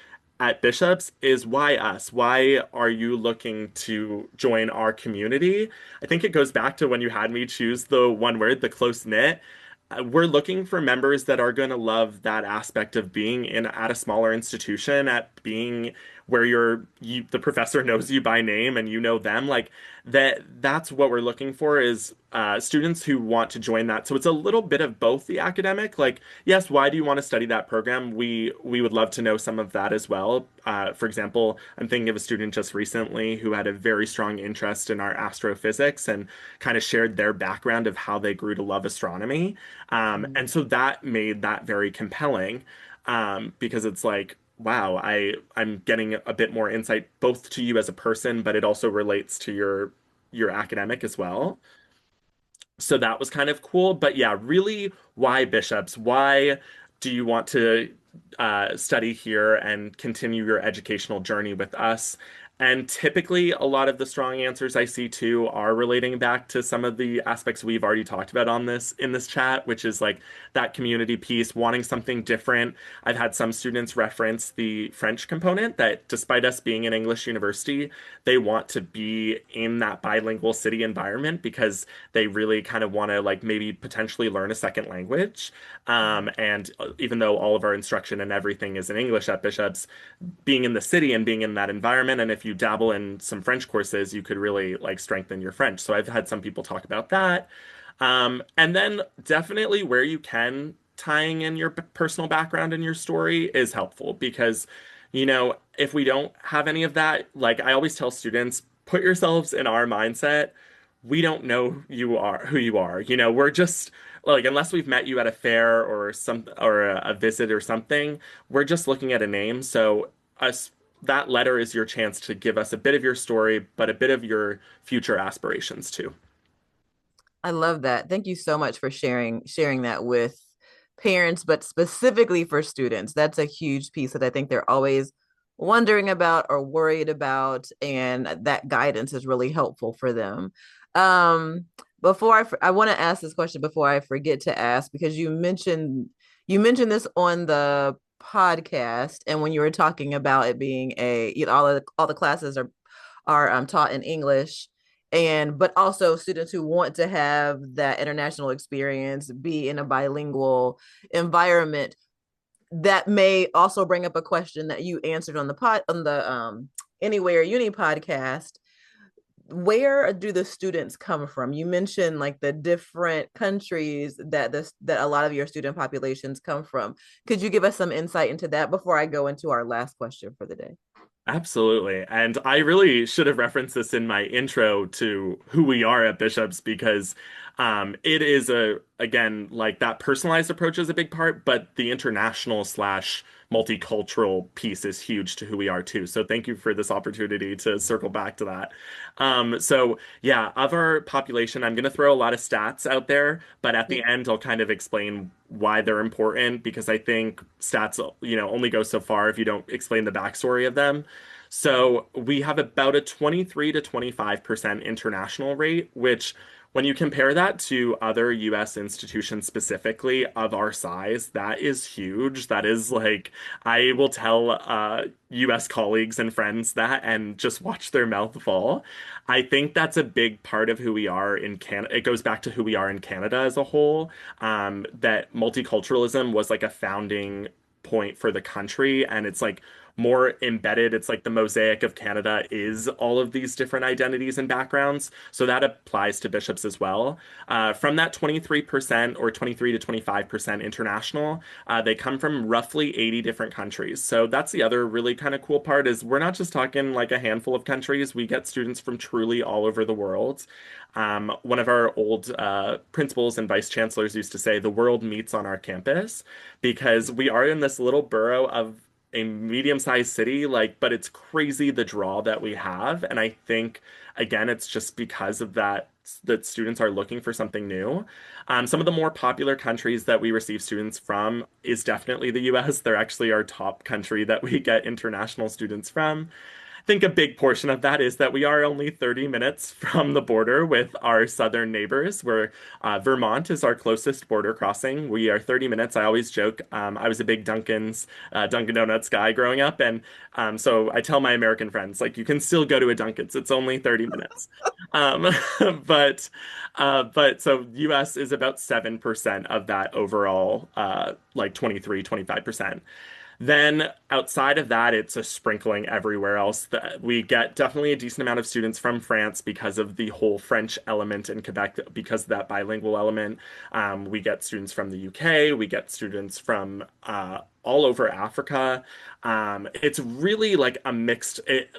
at Bishops is why us? Why are you looking to join our community? I think it goes back to when you had me choose the one word, the close knit. We're looking for members that are going to love that aspect of being in at a smaller institution, at being where the professor knows you by name and you know them. Like that's what we're looking for is students who want to join that. So it's a little bit of both the academic, like yes, why do you want to study that program? We would love to know some of that as well. For example, I'm thinking of a student just recently who had a very strong interest in our astrophysics and kind of shared their background of how they grew to love astronomy. And so that made that very compelling because it's like, wow, I'm getting a bit more insight both to you as a person, but it also relates to your academic as well. So that was kind of cool. But yeah, really, why bishops? Why do you want to study here and continue your educational journey with us? And typically, a lot of the strong answers I see too are relating back to some of the aspects we've already talked about on this in this chat, which is like that community piece, wanting something different. I've had some students reference the French component that despite us being an English university, they want to be in that bilingual city environment because they really kind of want to like maybe potentially learn a second language. And even though all of our instruction and everything is in English at Bishop's, being in the city and being in that environment, and if you dabble in some French courses, you could really like strengthen your French. So I've had some people talk about that. And then definitely where you can, tying in your personal background and your story is helpful because, if we don't have any of that, like I always tell students, put yourselves in our mindset. We don't know who you are. We're just like, unless we've met you at a fair or a visit or something, we're just looking at a name. So us that letter is your chance to give us a bit of your story, but a bit of your future aspirations too. I love that. Thank you so much for sharing that with parents, but specifically for students. That's a huge piece that I think they're always wondering about or worried about, and that guidance is really helpful for them. Um, I want to ask this question before I forget to ask, because you mentioned this on the podcast, and when you were talking about it being all the classes are taught in English, and but also students who want to have that international experience, be in a bilingual environment. That may also bring up a question that you answered on the Anywhere Uni podcast. Where do the students come from? You mentioned like the different countries that a lot of your student populations come from. Could you give us some insight into that before I go into our last question for the day? Absolutely. And I really should have referenced this in my intro to who we are at Bishops because it is again, like that personalized approach is a big part, but the international slash multicultural piece is huge to who we are too. So thank you for this opportunity to circle back to that. So yeah, of our population, I'm going to throw a lot of stats out there, but at the Yep. end, I'll kind of explain why they're important because I think stats, only go so far if you don't explain the backstory of them. So we have about a 23 to 25% international rate, which when you compare that to other US institutions specifically of our size, that is huge. That is like, I will tell US colleagues and friends that and just watch their mouth fall. I think that's a big part of who we are in Canada. It goes back to who we are in Canada as a whole, that multiculturalism was like a founding point for the country, and it's like more embedded. It's like the mosaic of Canada is all of these different identities and backgrounds. So that applies to bishops as well. From that 23% or 23 to 25% international, they come from roughly 80 different countries. So that's the other really kind of cool part is we're not just talking like a handful of countries. We get students from truly all over the world. One of our old principals and vice chancellors used to say, the world meets on our campus because we are in this little borough of a medium-sized city, like, but it's crazy the draw that we have. And I think, again, it's just because of that that students are looking for something new. Some of the more popular countries that we receive students from is definitely the US. They're actually our top country that we get international students from. Think a big portion of that is that we are only 30 minutes from the border with our southern neighbors, where Vermont is our closest border crossing. We are 30 minutes. I always joke. I was a big Dunkin' Donuts guy growing up, and so I tell my American friends, like, you can still go to a Dunkin's. It's only 30 minutes. Um, but but so US is about 7% of that overall, like 23, 25%. Then outside of that, it's a sprinkling everywhere else. We get definitely a decent amount of students from France because of the whole French element in Quebec, because of that bilingual element. We get students from the UK. We get students from all over Africa. It's really like a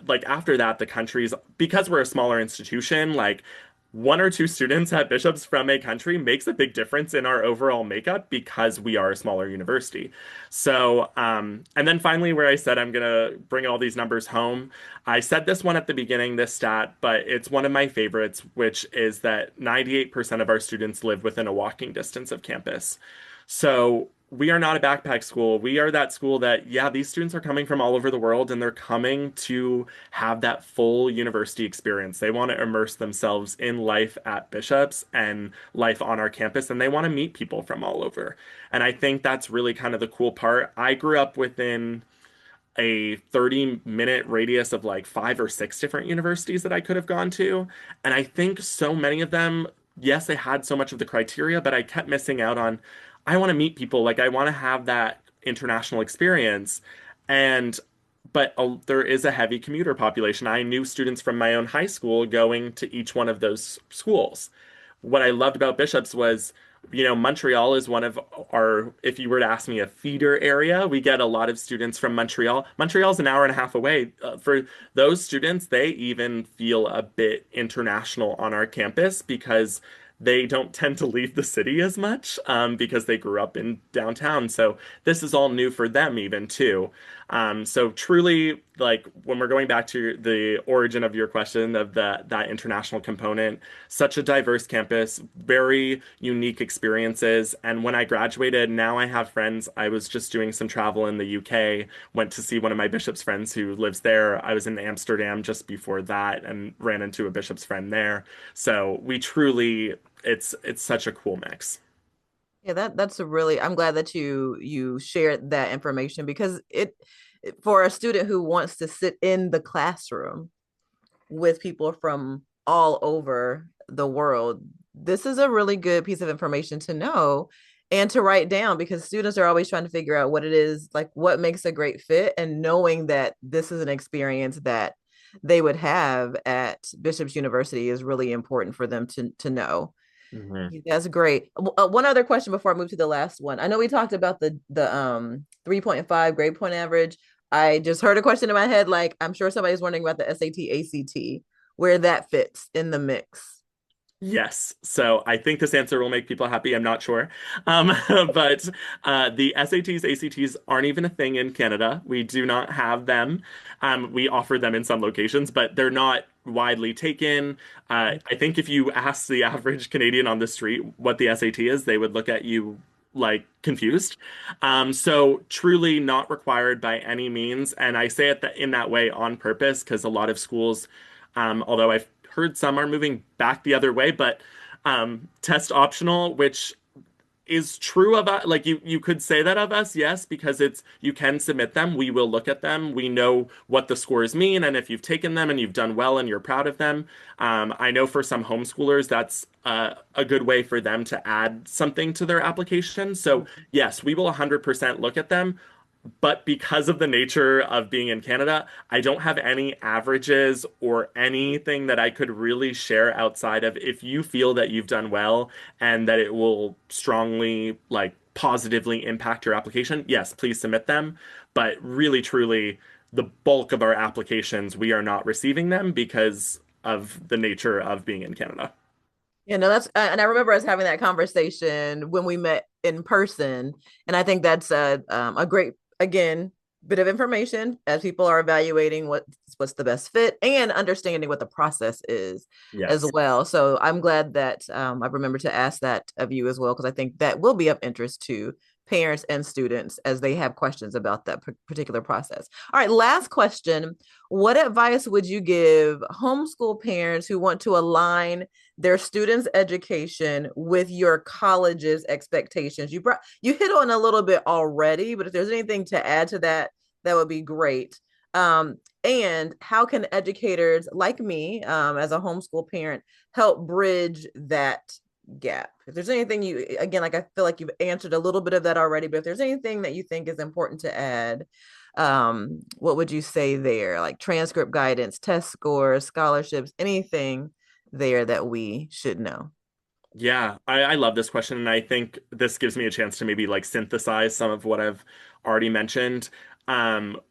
like after that, the countries, because we're a smaller institution, like one or two students at Bishop's from a country makes a big difference in our overall makeup because we are a smaller university. So, and then finally, where I said I'm going to bring all these numbers home, I said this one at the beginning, this stat, but it's one of my favorites, which is that 98% of our students live within a walking distance of campus. So, we are not a backpack school. We are that school that, yeah, these students are coming from all over the world and they're coming to have that full university experience. They want to immerse themselves in life at Bishop's and life on our campus, and they want to meet people from all over. And I think that's really kind of the cool part. I grew up within a 30-minute radius of like five or six different universities that I could have gone to. And I think so many of them, yes, they had so much of the criteria, but I kept missing out on, I want to meet people. Like I want to have that international experience. And but there is a heavy commuter population. I knew students from my own high school going to each one of those schools. What I loved about Bishops was, Montreal is one of our, if you were to ask me, a feeder area. We get a lot of students from Montreal. Montreal's an hour and a half away. For those students, they even feel a bit international on our campus because they don't tend to leave the city as much because they grew up in downtown. So this is all new for them even too. So truly, like when we're going back to the origin of your question of that international component, such a diverse campus, very unique experiences. And when I graduated, now I have friends. I was just doing some travel in the UK, went to see one of my bishop's friends who lives there. I was in Amsterdam just before that and ran into a bishop's friend there. So we truly, it's such a cool mix. Yeah, that's a really, I'm glad that you shared that information because for a student who wants to sit in the classroom with people from all over the world, this is a really good piece of information to know and to write down because students are always trying to figure out what it is, like what makes a great fit, and knowing that this is an experience that they would have at Bishop's University is really important for them to know. Mhm. That's great. One other question before I move to the last one. I know we talked about the 3.5 grade point average. I just heard a question in my head, like I'm sure somebody's wondering about the SAT, ACT, where that fits in the mix. Yes. So I think this answer will make people happy. I'm not sure. Um, but the SATs, ACTs aren't even a thing in Canada. We do not have them. We offer them in some locations, but they're not widely taken. I think if you ask the average Canadian on the street what the SAT is, they would look at you like confused. So truly not required by any means. And I say it in that way on purpose because a lot of schools, although I've heard some are moving back the other way, but test optional, which is true of us. Like you could say that of us, yes, because it's you can submit them. We will look at them. We know what the scores mean, and if you've taken them and you've done well and you're proud of them. I know for some homeschoolers, that's a good way for them to add something to their application. So yes, we will 100% look at them. But because of the nature of being in Canada, I don't have any averages or anything that I could really share outside of if you feel that you've done well and that it will strongly, like, positively impact your application. Yes, please submit them. But really, truly, the bulk of our applications, we are not receiving them because of the nature of being in Canada. You know, that's and I remember us having that conversation when we met in person, and I think that's a great again bit of information as people are evaluating what's the best fit and understanding what the process is as Yes. well. So I'm glad that I remember to ask that of you as well because I think that will be of interest to parents and students as they have questions about that particular process. All right, last question. What advice would you give homeschool parents who want to align their students' education with your college's expectations? You hit on a little bit already, but if there's anything to add to that, that would be great. And how can educators like me, as a homeschool parent, help bridge that gap? If there's anything you, again, like I feel like you've answered a little bit of that already, but if there's anything that you think is important to add, what would you say there? Like transcript guidance, test scores, scholarships, anything there that we should know? Yeah, I love this question, and I think this gives me a chance to maybe like synthesize some of what I've already mentioned,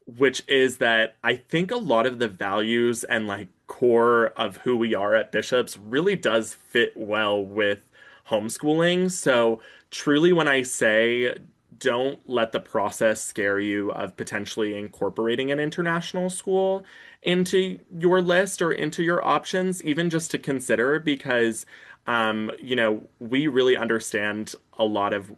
which is that I think a lot of the values and like core of who we are at Bishop's really does fit well with homeschooling. So truly, when I say don't let the process scare you of potentially incorporating an international school into your list or into your options, even just to consider, because we really understand a lot of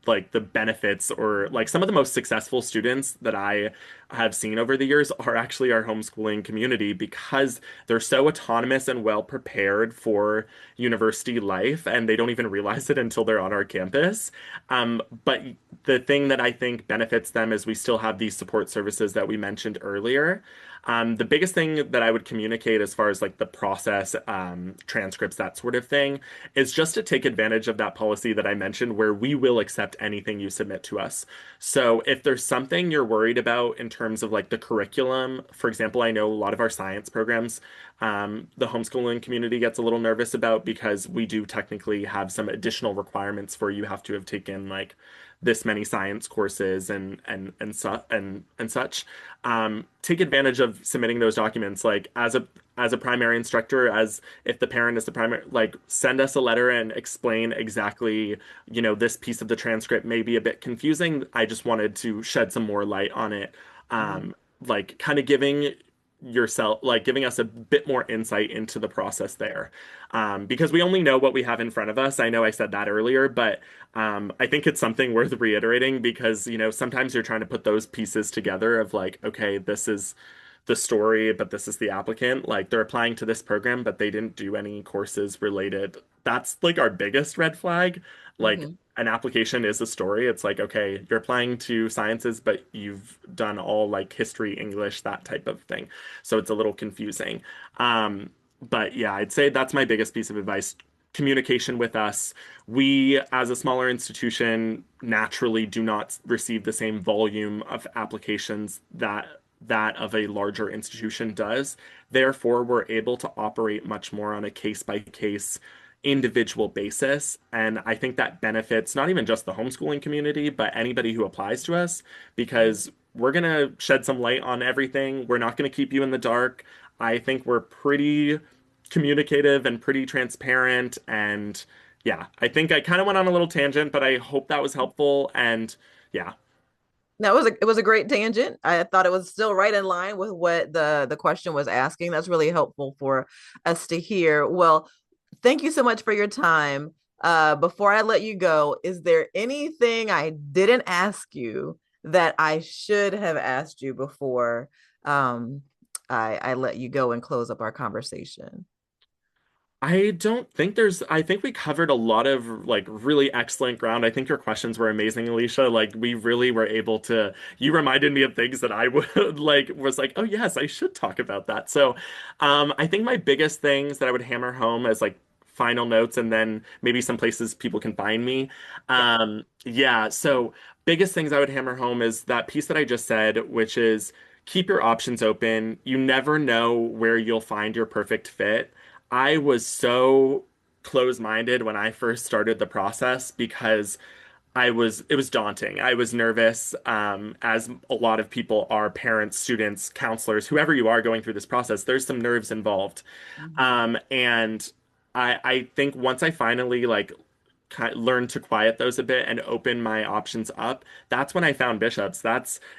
like the benefits or like some of the most successful students that I have seen over the years are actually our homeschooling community because they're so autonomous and well prepared for university life and they don't even realize it until they're on our campus. But the thing that I think benefits them is we still have these support services that we mentioned earlier. The biggest thing that I would communicate as far as like the process, transcripts, that sort of thing, is just to take advantage of that policy that I mentioned where we will accept anything you submit to us. So if there's something you're worried about in terms of like the curriculum, for example, I know a lot of our science programs, the homeschooling community gets a little nervous about because we do technically have some additional requirements for you have to have taken like this many science courses and such. Take advantage of submitting those documents like as a primary instructor, as if the parent is the primary, like send us a letter and explain exactly, this piece of the transcript may be a bit confusing. I just wanted to shed some more light on it. Mhm. Like kind of giving us a bit more insight into the process there. Because we only know what we have in front of us. I know I said that earlier, but I think it's something worth reiterating because, sometimes you're trying to put those pieces together of like, okay, this is the story, but this is the applicant. Like they're applying to this program, but they didn't do any courses related. That's like our biggest red flag. Like Mhm. an application is a story. It's like, okay, you're applying to sciences, but you've done all like history, English, that type of thing. So it's a little confusing. But yeah, I'd say that's my biggest piece of advice. Communication with us. We, as a smaller institution, naturally do not receive the same volume of applications that of a larger institution does. Therefore, we're able to operate much more on a case by case individual basis. And I think that benefits not even just the homeschooling community, but anybody who applies to us because we're going to shed some light on everything. We're not going to keep you in the dark. I think we're pretty communicative and pretty transparent. And yeah, I think I kind of went on a little tangent, but I hope that was helpful. And yeah, No, it was a great tangent. I thought it was still right in line with what the question was asking. That's really helpful for us to hear. Well, thank you so much for your time. Before I let you go, is there anything I didn't ask you that I should have asked you before um, I let you go and close up our conversation? I don't think I think we covered a lot of like really excellent ground. I think your questions were amazing, Alicia. Like we really were able you reminded me of things that I would was like, oh yes, I should talk about that. So, I think my biggest things that I would hammer home is like final notes and then maybe some places people can find me. Yeah. Yeah, so biggest things I would hammer home is that piece that I just said, which is keep your options open. You never know where you'll find your perfect fit. I was so close-minded when I first started the process because it was daunting. I was nervous, as a lot of people are, parents, students, counselors, whoever you are going through this process, there's some nerves involved. Mhm. And I think once I finally like learned to quiet those a bit and open my options up, that's when I found Bishops.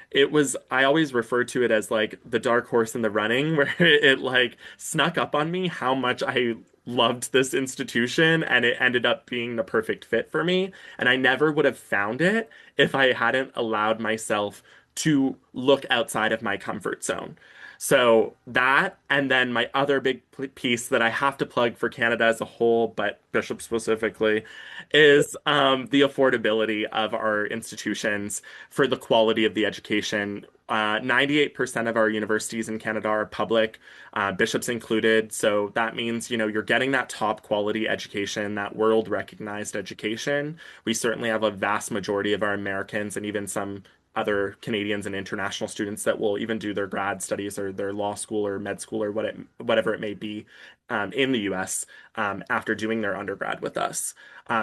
It was, I always refer to it as like the dark horse in the running, where it like snuck up on me how much I loved this institution and it ended up being the perfect fit for me. And I never would have found it if I hadn't allowed myself to look outside of my comfort zone. So that, and then my other big piece that I have to plug for Canada as a whole, but Bishop specifically, is the affordability of our institutions for the quality of the education. 98% of our universities in Canada are public, Bishops included. So that means, you're getting that top quality education, that world recognized education. We certainly have a vast majority of our Americans and even some other Canadians and international students that will even do their grad studies or their law school or med school or whatever it may be, in the US, after doing their undergrad with us.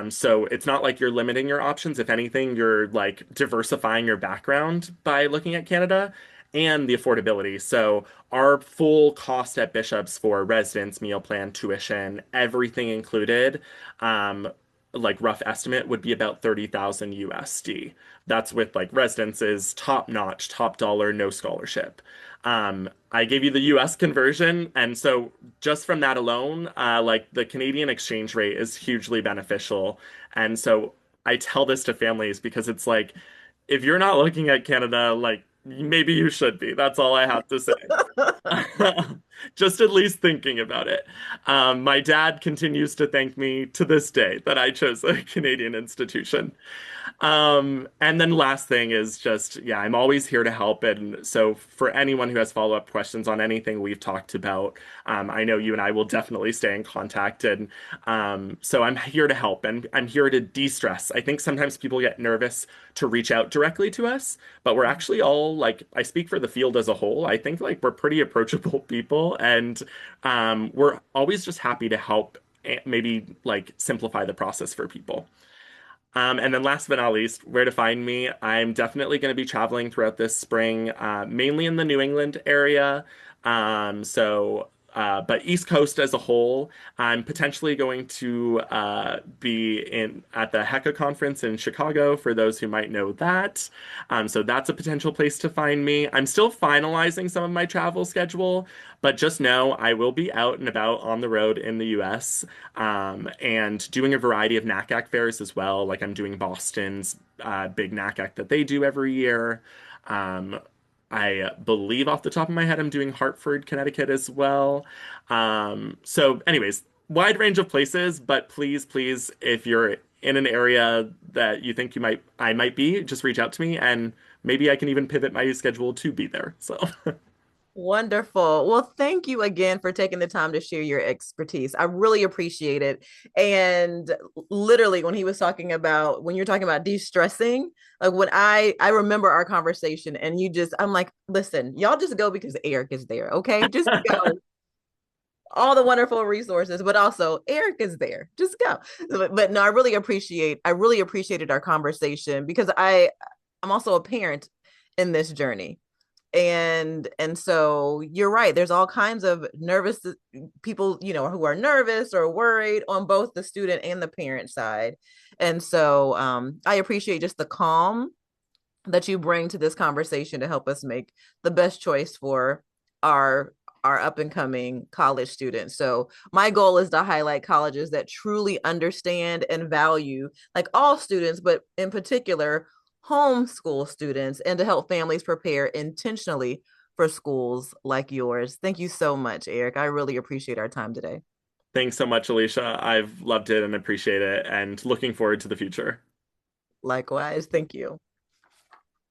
So it's not like you're limiting your options. If anything, you're like diversifying your background by looking at Canada and the affordability. So our full cost at Bishop's for residence, meal plan, tuition, everything included, like rough estimate would be about 30,000 USD. That's with like residences, top notch, top dollar, no scholarship. I gave you the US conversion, and so just from that alone, like the Canadian exchange rate is hugely beneficial. And so I tell this to families because it's like, if you're not looking at Canada, like maybe you should be. That's all I have to say. Just at least thinking about it. My dad continues to thank me to this day that I chose a Canadian institution. And then last thing is just, yeah, I'm always here to help. And so for anyone who has follow-up questions on anything we've talked about, I know you and I will definitely stay in contact. And so I'm here to help and I'm here to de-stress. I think sometimes people get nervous to reach out directly to us, but we're actually all like, I speak for the field as a whole. I think like we're pretty approachable people and we're always just happy to help, maybe like simplify the process for people. And then last but not least, where to find me. I'm definitely going to be traveling throughout this spring, mainly in the New England area. But East Coast as a whole, I'm potentially going to be in at the HECA conference in Chicago for those who might know that. So that's a potential place to find me. I'm still finalizing some of my travel schedule, but just know I will be out and about on the road in the US, and doing a variety of NACAC fairs as well. Like I'm doing Boston's big NACAC that they do every year. Um, I believe off the top of my head, I'm doing Hartford, Connecticut as well. So, anyways, wide range of places, but please, please, if you're in an area that you think I might be, just reach out to me and maybe I can even pivot my schedule to be there. So, Wonderful. Well, thank you again for taking the time to share your expertise. I really appreciate it. And literally, when he was talking about, when you're talking about de-stressing, like when I remember our conversation and I'm like, listen, y'all just go because Eric is there. Okay. Just go. All the wonderful resources, but also Eric is there. Just go. But no, I really appreciated our conversation because I'm also a parent in this journey, and so you're right, there's all kinds of nervous people, who are nervous or worried on both the student and the parent side. And so I appreciate just the calm that you bring to this conversation to help us make the best choice for our our up and coming college students. So my goal is to highlight colleges that truly understand and value like all students, but in particular homeschool students, and to help families prepare intentionally for schools like yours. Thank you so much, Eric. I really appreciate our time today. thanks so much, Alicia. I've loved it and appreciate it and looking forward to the future. Likewise. Thank you.